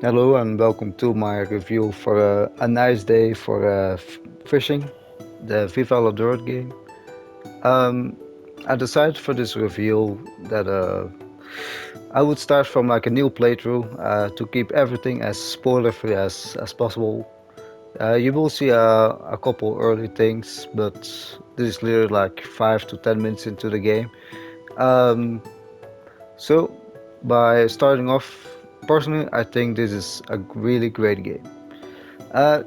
Hello and welcome to my review for a nice day for fishing, the Viva La Dirt game. Um, I decided for this review that I would start from like a new playthrough to keep everything as spoiler free as possible. You will see a couple early things, but this is literally like 5 to 10 minutes into the game. Um, so by starting off, personally, I think this is a really great game. Uh,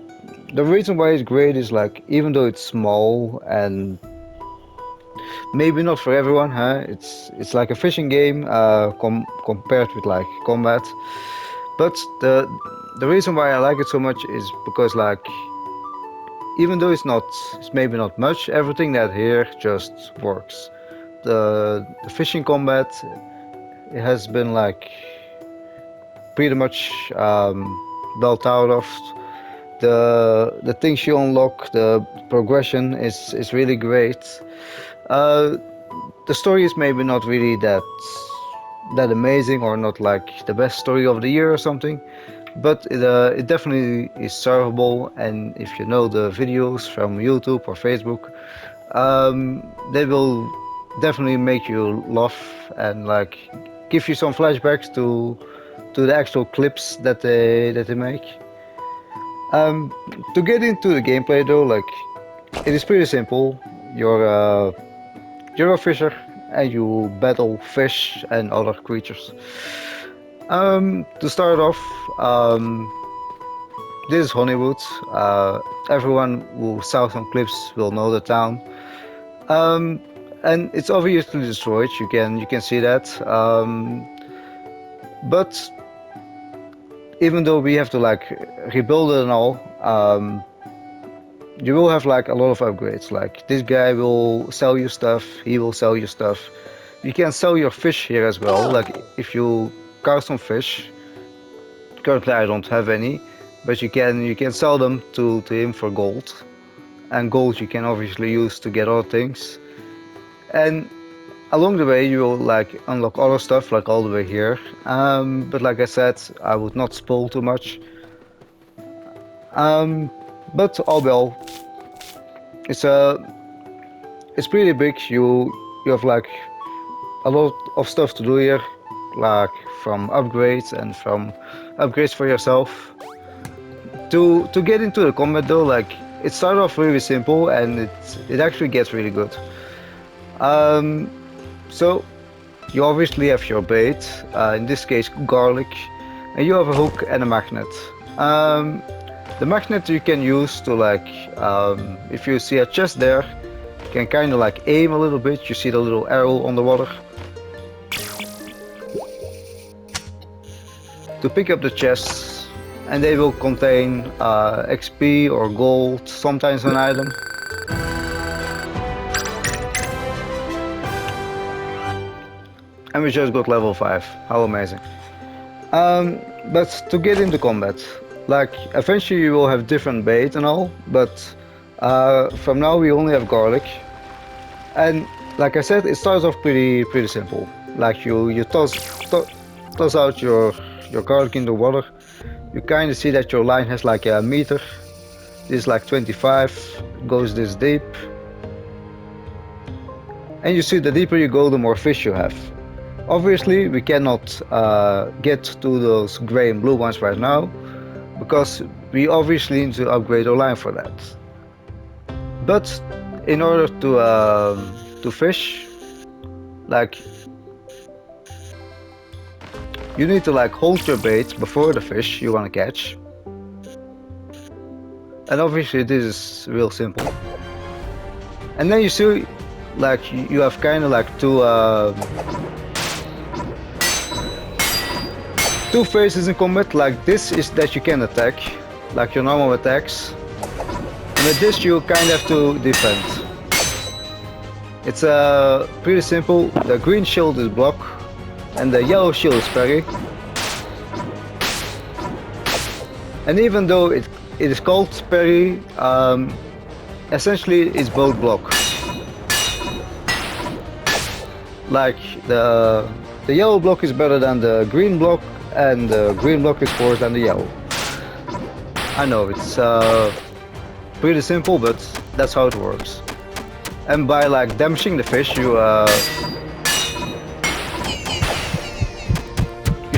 the reason why it's great is like even though it's small and maybe not for everyone, huh? It's like a fishing game compared with like combat. But the reason why I like it so much is because like even though it's maybe not much, everything that here just works. The fishing combat it has been like pretty much built out of. The things you unlock, the progression is really great. Uh, the story is maybe not really that amazing or not like the best story of the year or something, but it definitely is servable. And if you know the videos from YouTube or Facebook, they will definitely make you laugh and like give you some flashbacks to the actual clips that they make. Um, to get into the gameplay though, like it is pretty simple. You're you're a fisher and you battle fish and other creatures. To start off, this is Honeywood. Everyone who saw some clips will know the town. Um, and it's obviously destroyed. You can see that. But even though we have to like rebuild it and all, you will have like a lot of upgrades. Like this guy will sell you stuff, he will sell you stuff. You can sell your fish here as well. Like if you catch some fish, currently I don't have any, but you can sell them to him for gold. And gold you can obviously use to get other things. And along the way you will like unlock other stuff like all the way here. But like I said, I would not spoil too much. Um, but all in all, it's a it's pretty big. You have like a lot of stuff to do here, like from upgrades and from upgrades for yourself. To get into the combat though, like it started off really simple and it actually gets really good. Um, so you obviously have your bait, in this case garlic, and you have a hook and a magnet. Um, the magnet you can use to like, if you see a chest there, you can kind of like aim a little bit. You see the little arrow on the water. To pick up the chests, and they will contain XP or gold, sometimes an item. And we just got level 5. How amazing. But to get into combat, like eventually you will have different bait and all, but from now we only have garlic. And like I said, it starts off pretty simple. Like you toss out your garlic in the water. You kind of see that your line has like a meter. This is like 25, goes this deep. And you see the deeper you go, the more fish you have. Obviously, we cannot get to those gray and blue ones right now, because we obviously need to upgrade our line for that. But in order to fish, like you need to like hold your bait before the fish you want to catch. And obviously this is real simple. And then you see like you have kind of like two phases in combat. Like this is that you can attack, like your normal attacks. And with this you kind of have to defend. It's pretty simple. The green shield is block and the yellow shield is parry. And even though it is called parry, essentially it's both block. Like the yellow block is better than the green block, and the green block is worse than the yellow. I know it's pretty simple, but that's how it works. And by like damaging the fish, you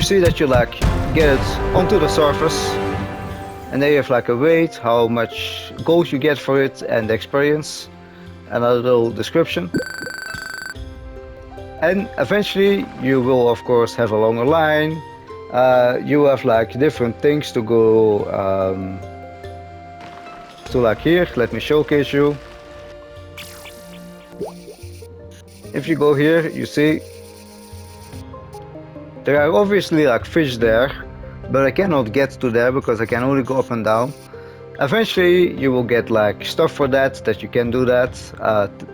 see that you like get it onto the surface, and then you have like a weight, how much gold you get for it, and the experience, and a little description. And eventually you will of course have a longer line. You have like different things to go to, like here. Let me showcase you. If you go here, you see there are obviously like fish there, but I cannot get to there because I can only go up and down. Eventually you will get like stuff for that you can do that.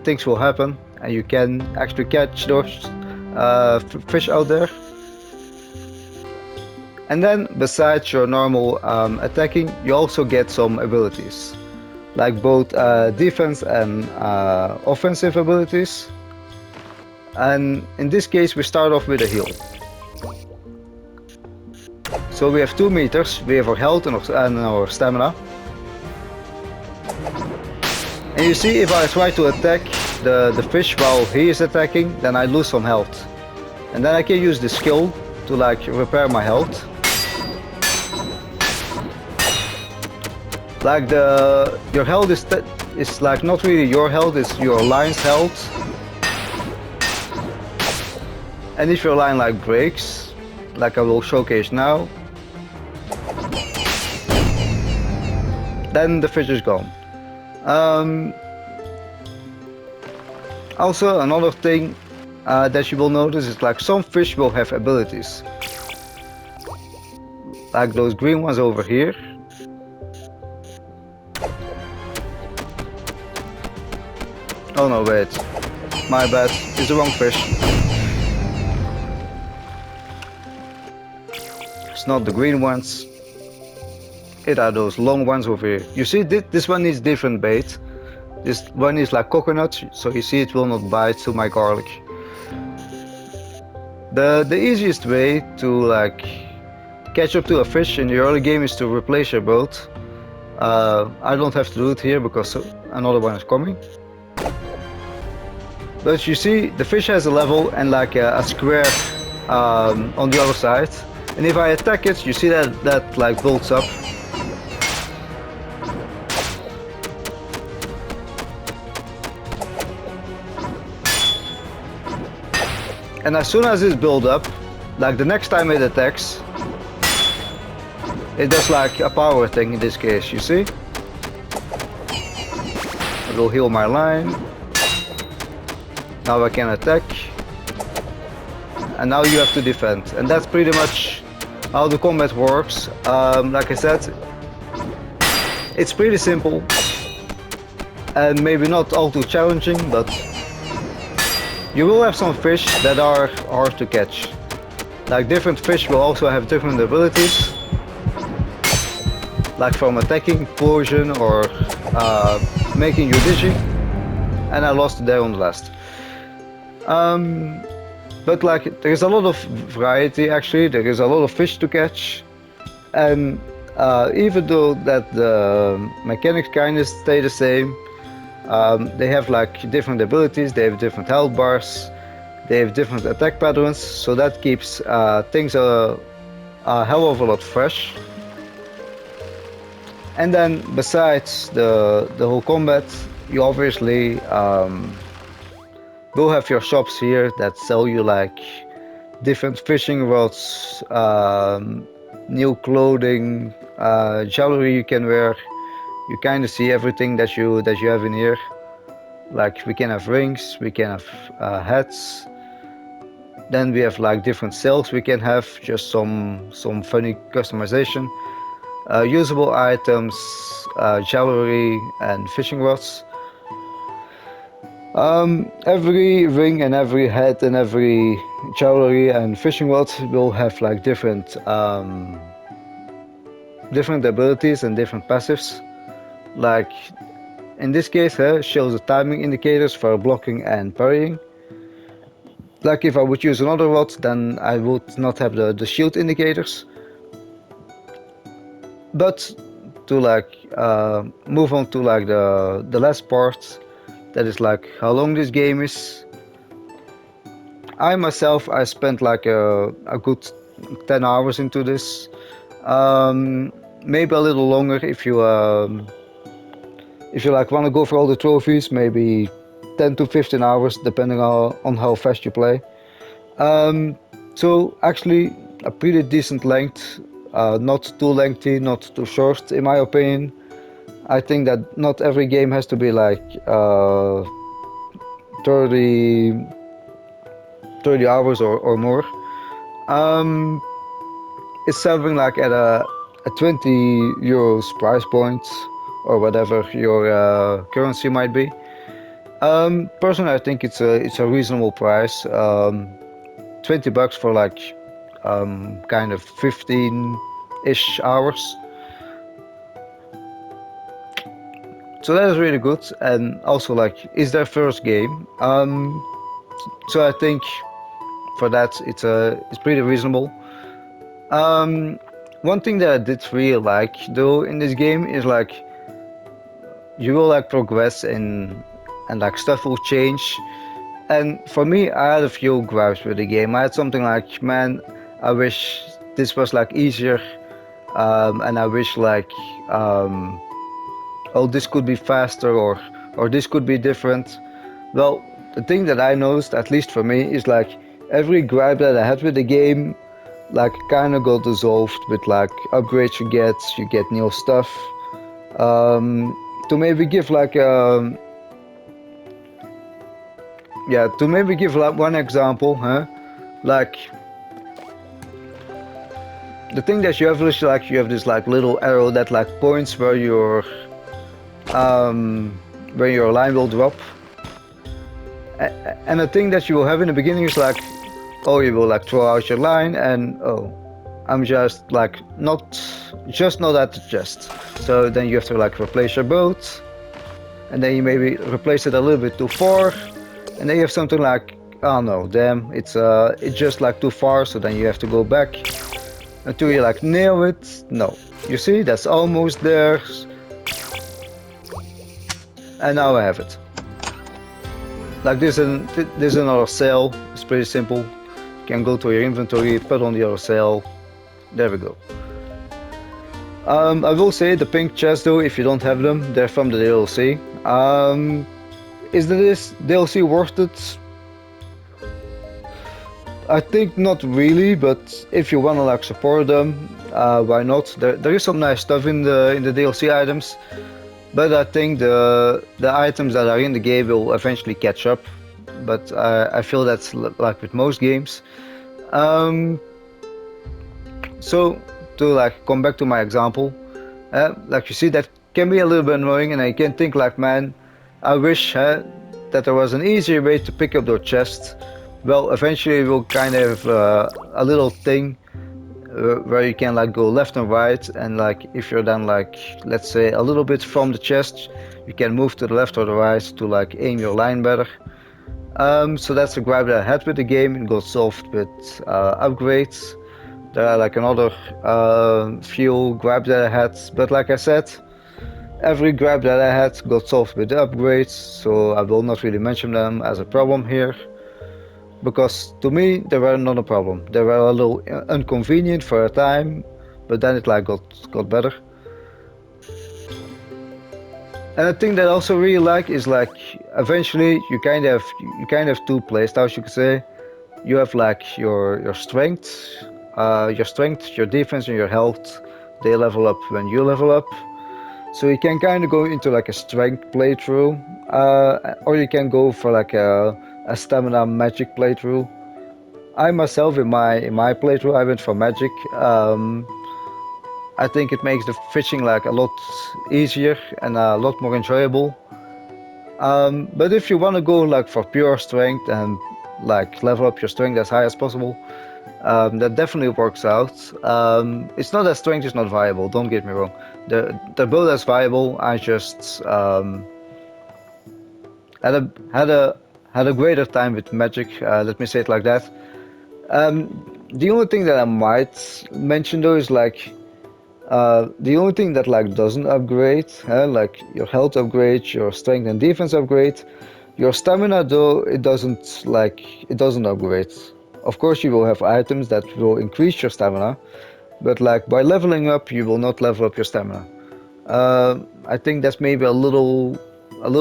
Things will happen and you can actually catch those fish out there. And then besides your normal attacking, you also get some abilities, like both defense and offensive abilities. And in this case we start off with a heal. So we have 2 meters, we have our health and our stamina. And you see, if I try to attack the fish while he is attacking, then I lose some health. And then I can use the skill to like repair my health. Like your health is like not really your health, it's your line's health. And if your line like breaks, like I will showcase now, then the fish is gone. Also another thing that you will notice is like some fish will have abilities, like those green ones over here. Oh no, wait, my bad, it's the wrong fish. It's not the green ones, it are those long ones over here. You see, this one needs different bait. This one is like coconut, so you see it will not bite to my garlic. The easiest way to like catch up to a fish in the early game is to replace your boat. I don't have to do it here because another one is coming. But you see, the fish has a level and like a square on the other side. And if I attack it, you see that like builds up. And as soon as it's built up, like the next time it attacks, it does like a power thing in this case, you see? I will heal my line. Now I can attack. And now you have to defend. And that's pretty much how the combat works. Like I said, it's pretty simple. And maybe not all too challenging, but you will have some fish that are hard to catch. Like different fish will also have different abilities. Like from attacking, poison, or making you dizzy. And I lost there on the last. But like there is a lot of variety actually, there is a lot of fish to catch. And even though that the mechanics kind of stay the same, they have like different abilities, they have different health bars, they have different attack patterns, so that keeps things a hell of a lot fresh. And then besides the whole combat, you obviously will have your shops here that sell you like different fishing rods, new clothing, jewelry you can wear. You kind of see everything that you have in here. Like we can have rings, we can have hats. Then we have like different sales we can have, just some funny customization. Usable items, jewelry and fishing rods. Every ring and every hat and every jewelry and fishing rod will have like different abilities and different passives. Like in this case, shows the timing indicators for blocking and parrying. Like if I would use another rod, then I would not have the shield indicators. But to like move on to like the last part, that is like how long this game is. I myself, I spent like a good 10 hours into this. Maybe a little longer if you like want to go for all the trophies, maybe 10 to 15 hours depending on how fast you play. Um, so actually a pretty decent length, not too lengthy, not too short in my opinion. I think that not every game has to be like 30, 30 hours or more. Um, it's something like at a 20 euros price point or whatever your currency might be. Personally, I think it's a reasonable price. 20 bucks for like kind of 15-ish hours. So that is really good, and also like it's their first game. So I think for that it's pretty reasonable. Um, One thing that I did really like though in this game is like you will like progress and like stuff will change. And for me, I had a few gripes with the game. I had something like, man, I wish this was like easier, and I wish like, um, oh, this could be faster or this could be different. Well, the thing that I noticed, at least for me, is like every gripe that I had with the game, like kind of got dissolved with like upgrades you get new stuff. To maybe give like yeah, to maybe give like one example, huh? Like the thing that you have is like you have this like little arrow that like points um where your line will drop. And the thing that you will have in the beginning is like, oh, you will like throw out your line and oh, I'm just like not at the chest. So then you have to like replace your boat, and then you maybe replace it a little bit too far, and then you have something like, oh no, damn, it's just like too far. So then you have to go back until you like nail it. No, you see, that's almost there, and now I have it. Like there's another cell. It's pretty simple. You can go to your inventory, put on the other cell. There we go. I will say the pink chests though, if you don't have them, they're from the DLC. Is this DLC worth it? I think not really, but if you wanna like support them, why not? There is some nice stuff in the DLC items, but I think the items that are in the game will eventually catch up. But I feel that's like with most games. Um, so to like come back to my example, like you see that can be a little bit annoying, and I can think like, man, I wish that there was an easier way to pick up their chests. Well, eventually we'll kind of a little thing where you can like go left and right, and like if you're then like let's say a little bit from the chest, you can move to the left or the right to like aim your line better. So that's a gripe that I had with the game. It got solved with upgrades. There are like another few gripes that I had, but like I said, every gripe that I had got solved with the upgrades, so I will not really mention them as a problem here. Because to me they were not a problem. They were a little inconvenient for a time, but then it like got better. And the thing that I also really like is like eventually you kind of two playstyles, you could say. You have like your strength, your defense, and your health. They level up when you level up. So you can kind of go into like a strength playthrough, or you can go for like a stamina magic playthrough. I myself in my playthrough I went for magic. I think it makes the fishing like a lot easier and a lot more enjoyable. But if you want to go like for pure strength and like level up your strength as high as possible, that definitely works out. It's not that strength is not viable. Don't get me wrong. The build is viable. I just had a had a greater time with Magic. Let me say it like that. The only thing that I might mention though is like the only thing that like doesn't upgrade, like your health upgrades, your strength and defense upgrade, your stamina though it doesn't upgrade. Of course, you will have items that will increase your stamina, but like by leveling up, you will not level up your stamina. I think that's maybe a little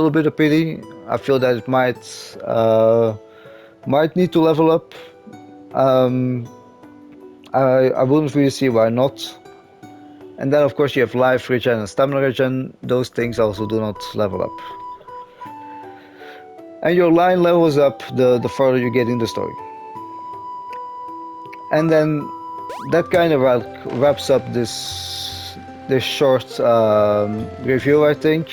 bit of pity. I feel that it might need to level up. Um, I wouldn't really see why not. And then of course you have life regen and stamina regen. Those things also do not level up. And your line levels up the further you get in the story. And then that kind of wraps up this short review, I think.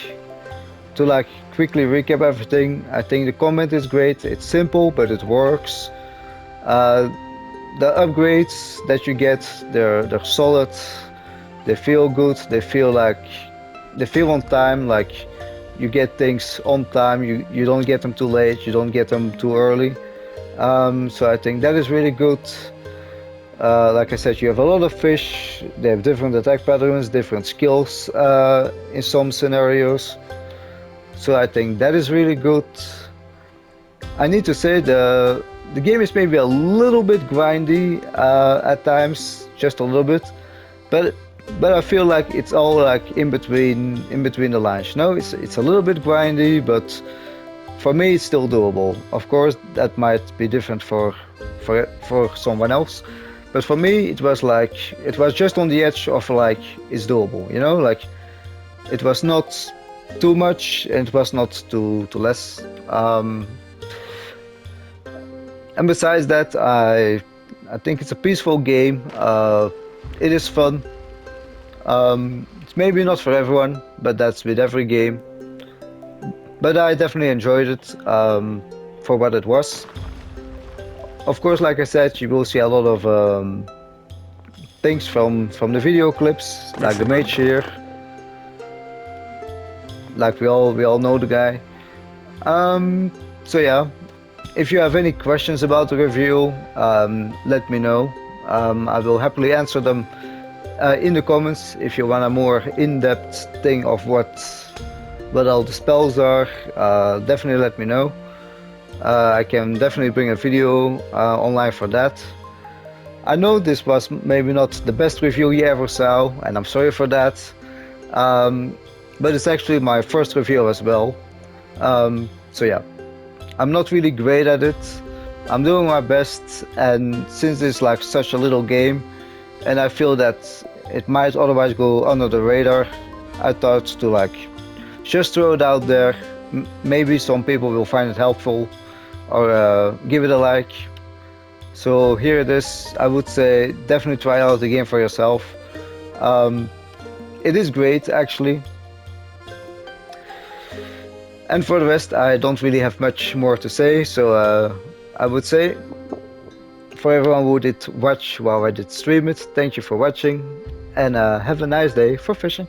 To like quickly recap everything, I think the comment is great. It's simple, but it works. The upgrades that you get, they're solid. They feel good. They feel on time. Like you get things on time. You don't get them too late. You don't get them too early. So I think that is really good. Like I said, you have a lot of fish. They have different attack patterns, different skills in some scenarios. So I think that is really good. I need to say the game is maybe a little bit grindy at times, just a little bit, but I feel like it's all like in between the lines. No, it's a little bit grindy, but for me it's still doable. Of course, that might be different for someone else, but for me it was just on the edge of like it's doable. You know, like it was not too much and it was not too less. And besides that, I think it's a peaceful game. It is fun. It's maybe not for everyone, but that's with every game. But I definitely enjoyed it for what it was. Of course, like I said, you will see a lot of things from the video clips, like the mage here. Like we all know the guy. So yeah, if you have any questions about the review, let me know. I will happily answer them in the comments. If you want a more in-depth thing of what all the spells are, definitely let me know. I can definitely bring a video online for that. I know this was maybe not the best review you ever saw, and I'm sorry for that. But it's actually my first review as well. So yeah, I'm not really great at it. I'm doing my best, and since it's like such a little game, and I feel that it might otherwise go under the radar, I thought to like just throw it out there. Maybe some people will find it helpful or give it a like. So here it is. I would say definitely try out the game for yourself. It is great actually. And for the rest, I don't really have much more to say, so I would say for everyone who did watch while I did stream it, thank you for watching, and have a nice day for fishing.